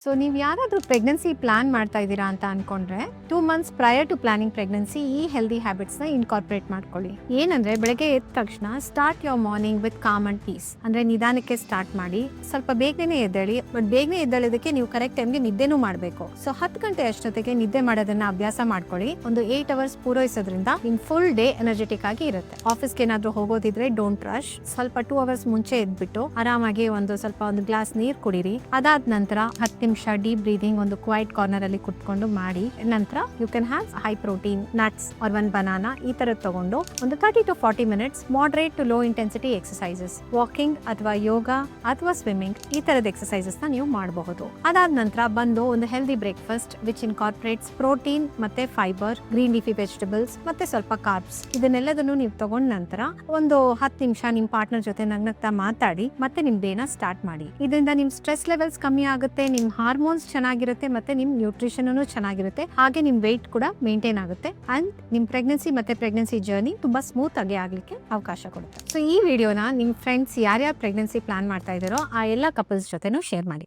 So ನೀವು ಯಾರಾದರೂ pregnancy plan ಮಾಡ್ತಾ ಇದ್ದೀರಾ ಅಂತ ಅನ್ಕೊಂಡ್ರೆ 2 months prior to planning pregnancy ಈ ಹೆಲ್ದಿ ಹ್ಯಾಬಿಟ್ಸ್ನ ಇನ್ಕಾರ್ಪೊರೇಟ್ ಮಾಡ್ಕೊಳ್ಳಿ. ಏನಂದ್ರೆ ಬೆಳಗ್ಗೆ ಎದ್ದ ತಕ್ಷಣ start your morning with calm and peace. ಅಂದ್ರೆ ನಿಧಾನಕ್ಕೆ ಸ್ಟಾರ್ಟ್ ಮಾಡಿ, ಸ್ವಲ್ಪ ಬೇಗನೆ ಎದ್ದೇಳಿ. ಬಟ್ ಬೇಗನೆ ಎದ್ದೇಳೋದಕ್ಕೆ ನೀವು ಕರೆಕ್ಟ್ ಟೈಮ್ಗೆ ನಿದ್ದೆನೂ ಮಾಡಬೇಕು. ಸೊ 10 ಗಂಟೆ ಅಷ್ಟೊತ್ತಿಗೆ ನಿದ್ದೆ ಮಾಡೋದನ್ನ ಅಭ್ಯಾಸ ಮಾಡ್ಕೊಳ್ಳಿ. ಒಂದು 8 hours ಪೂರೈಸೋದ್ರಿಂದ ನಿಮ್ ಫುಲ್ ಡೇ ಎನರ್ಜೆಟಿಕ್ ಆಗಿ ಇರುತ್ತೆ. ಆಫೀಸ್ಗೆ ಏನಾದ್ರೂ ಹೋಗೋದಿದ್ರೆ ಡೋಂಟ್ ರಶ್. ಸ್ವಲ್ಪ 2 hours ಮುಂಚೆ ಎದ್ಬಿಟ್ಟು ಆರಾಮಾಗಿ ಒಂದು ಗ್ಲಾಸ್ ನೀರ್ ಕುಡೀರಿ. ಅದಾದ ನಂತರ 10 ನಿಮಿಷ ಡೀಪ್ ಬ್ರೀದಿಂಗ್ ಒಂದು ಕ್ವೈಟ್ ಕಾರ್ನರ್ ಅಲ್ಲಿ ಕುತ್ಕೊಂಡು ಮಾಡಿ. ನಂತರ you can have high protein nuts or 1 banana ಈ ತರದ್ ತಗೊಂಡು ಒಂದು 30 to 40 minutes moderate to low intensity exercises, walking ಅಥವಾ ಯೋಗ ಅಥವಾ ಸ್ವಿಮ್ಮಿಂಗ್ ಈ ತರದ ಎಕ್ಸರ್ಸೈಸಸ್ ನ ನೀವು ಮಾಡಬಹುದು. ಅದಾದ ನಂತರ ಬಂದು ಒಂದು ಹೆಲ್ದಿ ಬ್ರೇಕ್ಫಾಸ್ಟ್ ವಿಚ್ ಇನ್ಕಾರ್ಪೊರೇಟ್ಸ್ ಪ್ರೋಟೀನ್ ಮತ್ತೆ ಫೈಬರ್, ಗ್ರೀನ್ ಲೀಫಿ ವೆಜಿಟಬಲ್ಸ್ ಮತ್ತೆ ಸ್ವಲ್ಪ ಕಾರ್ಬ್ಸ್. ಇದನ್ನೆಲ್ಲದನ್ನು ನೀವು ತಗೊಂಡ ನಂತರ ಒಂದು 10 ನಿಮಿಷ ನಿಮ್ ಪಾರ್ಟ್ನರ್ ಜೊತೆ ನಗ್ನಗ್ತಾ ಮಾತಾಡಿ ಮತ್ತೆ ನಿಮ್ ಡೇನ ಸ್ಟಾರ್ಟ್ ಮಾಡಿ. ಇದರಿಂದ ನಿಮ್ ಸ್ಟ್ರೆಸ್ ಲೆವೆಲ್ಸ್ ಕಮ್ಮಿ ಆಗುತ್ತೆ, ನಿಮ್ ಹಾರ್ಮೋನ್ಸ್ ಚೆನ್ನಾಗಿರುತ್ತೆ ಮತ್ತೆ ನಿಮ್ ನ್ಯೂಟ್ರಿಷನ್ ಚೆನ್ನಾಗಿರುತ್ತೆ. ಹಾಗೆ ನಿಮ್ ವೆಯ್ಟ್ ಕೂಡ ಮೇಂಟೈನ್ ಆಗುತ್ತೆ ಅಂಡ್ ನಿಮ್ ಪ್ರೆಗ್ನೆನ್ಸಿ ಜರ್ನಿ ತುಂಬಾ ಸ್ಮೂತ್ ಆಗಿ ಆಗ್ಲಿಕ್ಕೆ ಅವಕಾಶ ಕೊಡುತ್ತೆ. ಸೊ ಈ ವಿಡಿಯೋನ ನಿಮ್ ಫ್ರೆಂಡ್ಸ್ ಯಾರ್ಯಾರು ಪ್ರೆಗ್ನೆನ್ಸಿ ಪ್ಲಾನ್ ಮಾಡ್ತಾ ಇದ್ದಾರೋ ಆ ಎಲ್ಲ ಕಪಲ್ಸ್ ಜೊತೆನೂ ಶೇರ್ ಮಾಡಿ.